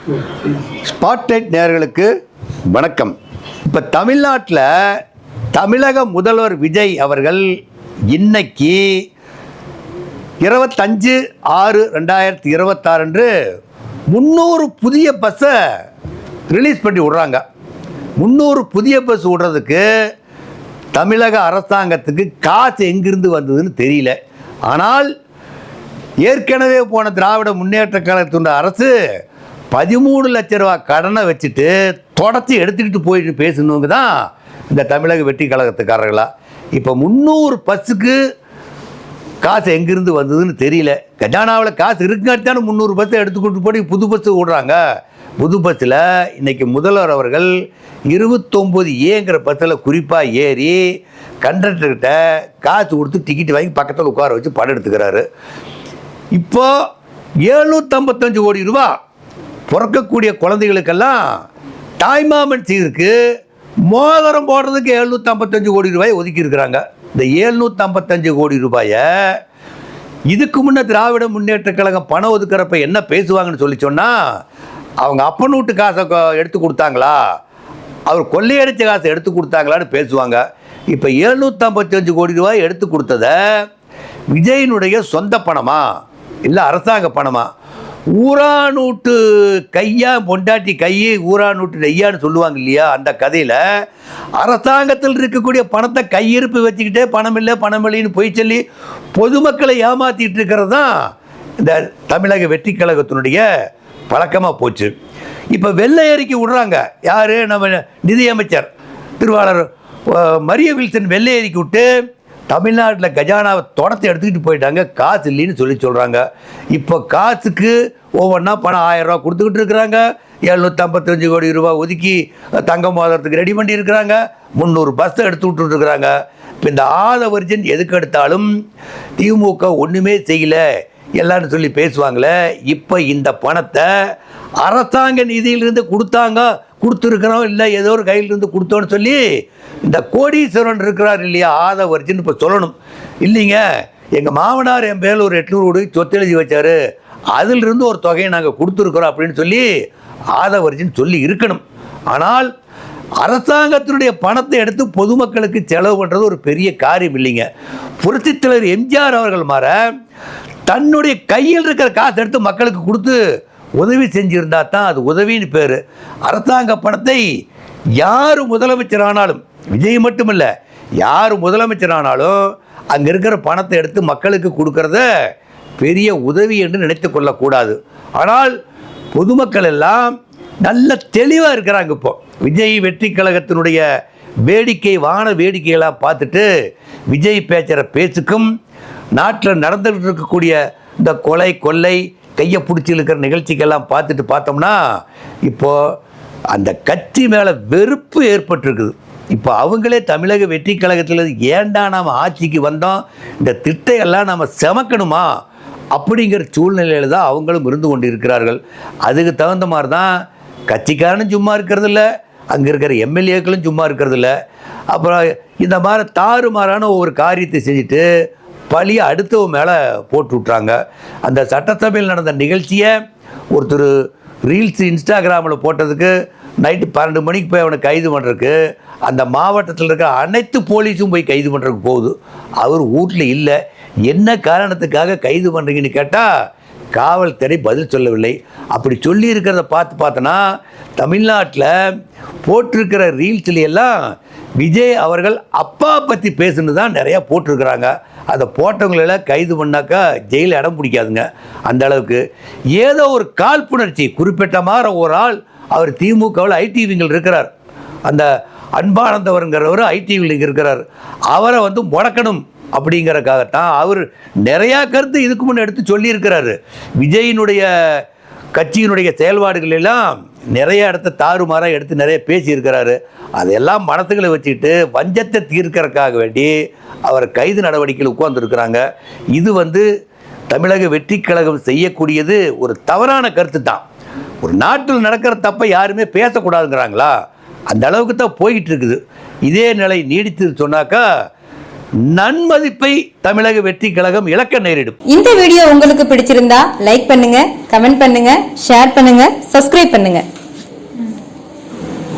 Spotlight நேயர்களுக்கு வணக்கம். இப்போ தமிழ்நாட்டில் தமிழக முதல்வர் விஜய் அவர்கள் இன்னைக்கு 25/6/2026 அன்று 300 புதிய பஸ்ஸை ரிலீஸ் பண்ணி விட்றாங்க. 300 புதிய பஸ் விடுறதுக்கு தமிழக அரசாங்கத்துக்கு காசு எங்கிருந்து வந்ததுன்னு தெரியல. ஆனால் ஏற்கனவே போன திராவிட முன்னேற்ற கழகத்தின் அரசு 13 லட்ச ரூபா கடனை வச்சுட்டு தொடச்சி எடுத்துக்கிட்டு போயிட்டு பேசணுங்க தான் இந்த தமிழக வெற்றி கழகத்துக்காரர்களா. இப்போ 300 பஸ்ஸுக்கு காசு எங்கிருந்து வந்ததுன்னு தெரியல. கஜானாவில் காசு இருக்குங்காட்டி 300 பஸ்ஸை எடுத்துக்கிட்டு போய் புது பஸ்ஸு விடுறாங்க. புது பஸ்ஸில் இன்றைக்கி முதல்வர் அவர்கள் 29A பஸ்ஸில் குறிப்பாக ஏறி கண்டக்டர்கிட்ட காசு கொடுத்து டிக்கெட் வாங்கி பக்கத்தில் உட்கார வச்சு படம் எடுத்துக்கிறாரு. இப்போ 755 கோடி ரூபா பிறக்கக்கூடிய குழந்தைகளுக்கெல்லாம் தாய்மாமன் சீருக்கு மோதிரம் போடுறதுக்கு 755 கோடி ரூபாய் ஒதுக்கி இருக்கிறாங்க. இந்த 755 கோடி ரூபாயை இதுக்கு முன்னே திராவிட முன்னேற்ற கழகம் பணம் ஒதுக்குறப்ப என்ன பேசுவாங்கன்னு சொல்லி சொன்னால், அவங்க அப்பன் வீட்டு காசை எடுத்து கொடுத்தாங்களா, அவர் கொள்ளையடிச்ச காசை எடுத்து கொடுத்தாங்களான்னு பேசுவாங்க. இப்போ 755 கோடி ரூபாய் எடுத்து கொடுத்ததை விஜயனுடைய சொந்த பணமா இல்லை அரசாங்க பணமா? ஊரானூட்டு கையா பொண்டாட்டி கையை ஊரானூட்டு நெய்யான்னு சொல்லுவாங்க இல்லையா, அந்த கதையில் அரசாங்கத்தில் இருக்கக்கூடிய பணத்தை கையிருப்பு வச்சுக்கிட்டே பணம் இல்லைன்னு போய் சொல்லி பொதுமக்களை ஏமாற்றிட்டு இருக்கிறது தான் இந்த தமிழக வெற்றி கழகத்தினுடைய பழக்கமாக போச்சு. இப்போ வெள்ளை அறிக்கை விடுறாங்க. யார்? நம்ம நிதியமைச்சர் திருவாளர் மரிய வில்சன் வெள்ளை அறிக்கை விட்டு தமிழ்நாட்டில் கஜானாவை தொடத்தை எடுத்துக்கிட்டு போயிட்டாங்க, காசு இல்லைன்னு சொல்கிறாங்க. இப்போ காசுக்கு ஒவ்வொன்றா பணம் 1000 ரூபா கொடுத்துக்கிட்டு இருக்கிறாங்க. 755 கோடி ரூபா ஒதுக்கி தங்கம் மோதிரத்துக்கு ரெடி பண்ணி இருக்கிறாங்க. 300 பஸ்ஸை எடுத்து விட்டுருக்குறாங்க. இப்போ இந்த ஆதவர்ஜன் எதுக்கு எடுத்தாலும் திமுக ஒன்றுமே செய்யலை எல்லான்னு சொல்லி பேசுவாங்களே. இப்போ இந்த பணத்தை அரசாங்க நிதியிலிருந்து கொடுத்துருக்குறோம், இல்லை ஏதோ ஒரு கையிலிருந்து கொடுத்தோன்னு சொல்லி இந்த கோடீஸ்வரன் இருக்கிறார் இல்லையா ஆதவர்ஜன் இப்போ சொல்லணும். இல்லைங்க, எங்கள் மாமனார் என் பேரில் ஒரு 800 கோடி சொத்து எழுதி வச்சார், அதிலிருந்து ஒரு தொகையை நாங்கள் கொடுத்துருக்குறோம் அப்படின்னு சொல்லி ஆதவர்ஜன் சொல்லி இருக்கணும். ஆனால் அரசாங்கத்தினுடைய பணத்தை எடுத்து பொதுமக்களுக்கு செலவு பண்ணுறது ஒரு பெரிய காரியம் இல்லைங்க. புரட்சித் தலைவர் எம்ஜிஆர் அவர்கள் மாற தன்னுடைய கையில் இருக்கிற காசை எடுத்து மக்களுக்கு கொடுத்து உதவி செஞ்சுருந்தா தான் அது உதவின்னு பேர். அரசாங்க பணத்தை யார் முதலமைச்சரானாலும், விஜய் மட்டும் இல்லை, யார் முதலமைச்சரானாலும் அங்கே இருக்கிற பணத்தை எடுத்து மக்களுக்கு கொடுக்கறத பெரிய உதவி என்று நினைத்து கொள்ளக்கூடாது. ஆனால் பொதுமக்கள் எல்லாம் நல்ல தெளிவாக இருக்கிறாங்க. இப்போ விஜய் வெற்றி கழகத்தினுடைய வான வேடிக்கைகளாக பார்த்துட்டு விஜய் பேச்சுகிற பேச்சுக்கும் நாட்டில் நடந்துகிட்டு இருக்கக்கூடிய இந்த கொலை கொள்ளை கையை பிடிச்சி இருக்கிற நிகழ்ச்சிக்கெல்லாம் பார்த்துட்டு பார்த்தோம்னா இப்போது அந்த கட்சி மேலே வெறுப்பு ஏற்பட்டிருக்குது. இப்போ அவங்களே தமிழக வெற்றி கழகத்தில் ஏண்டா நாம் ஆட்சிக்கு வந்தோம், இந்த திட்டையெல்லாம் நம்ம செமக்கணுமா அப்படிங்கிற சூழ்நிலையில் தான் அவங்களும் இருந்து கொண்டு இருக்கிறார்கள். அதுக்கு தகுந்த மாதிரி தான் கட்சிக்காரனும் சும்மா இருக்கிறதில்ல, அங்கே இருக்கிற எம்எல்ஏக்களும் சும்மா இருக்கிறதில்ல. அப்புறம் இந்த மாதிரி தாறுமாறான ஒவ்வொரு காரியத்தை செஞ்சுட்டு பழியை அடுத்தவங்க மேலே போட்டு விட்றாங்க. அந்த சட்டசபையில் நடந்த நிகழ்ச்சியை ஒருத்தர் ரீல்ஸ் இன்ஸ்டாகிராமில் போட்டதுக்கு நைட்டு 12 மணிக்கு போய் அவனை கைது பண்ணுறதுக்கு அந்த மாவட்டத்தில் இருக்கிற அனைத்து போலீஸும் போய் கைது பண்ணுறதுக்கு போகுது. அவர் வீட்டில் இல்லை. என்ன காரணத்துக்காக கைது பண்ணுறீங்கன்னு கேட்டால் காவல்துறை பதில் சொல்லவில்லை. அப்படி சொல்லி இருக்கிறத பார்த்தோன்னா தமிழ்நாட்டில் போட்டிருக்கிற ரீல்ஸ்லையெல்லாம் விஜய் அவர்கள் அப்பா பற்றி பேசுன்னு தான் நிறையா போட்டிருக்கிறாங்க. அதை போட்டவங்களெல்லாம் கைது பண்ணாக்கா ஜெயிலில் இடம் பிடிக்காதுங்க. அந்த அளவுக்கு ஏதோ ஒரு காழ்ப்புணர்ச்சி குறிப்பிட்ட மாதிரி ஒரு ஆள் அவர் திமுகவில் ஐடிவிங்கள் இருக்கிறார். அந்த அன்பானந்தவருங்கிறவர் ஐடிவியில் இருக்கிறார். அவரை முடக்கணும் அப்படிங்கிறக்காகத்தான் அவர் நிறையா கருத்து இதுக்கு முன்னே எடுத்து சொல்லியிருக்கிறாரு. விஜயினுடைய கட்சியினுடைய செயல்பாடுகள் எல்லாம் நிறைய இடத்த தாறுமாறாக எடுத்து நிறைய பேசியிருக்கிறாரு. அதையெல்லாம் மனசுகளை வச்சுக்கிட்டு வஞ்சத்தை தீர்க்கறதுக்காக வேண்டி அவர் கைது நடவடிக்கையில் உட்கார்ந்துருக்கிறாங்க. இது தமிழக வெற்றி கழகம் செய்யக்கூடியது ஒரு தவறான கருத்து தான். ஒரு நாட்டில் நடக்கிற தப்பை யாருமே பேசக்கூடாதுங்கிறாங்களா, அந்த அளவுக்கு தான் போய்கிட்டு இருக்குது. இதே நிலை நீடித்து சொன்னாக்கா நன்மதிப்பை தமிழக வெற்றி கழகம் இழக்க நேரிடும். இந்த வீடியோ உங்களுக்கு பிடிச்சிருந்தா லைக் பண்ணுங்க, கமெண்ட் பண்ணுங்க, ஷேர் பண்ணுங்க, சப்ஸ்கிரைப் பண்ணுங்க.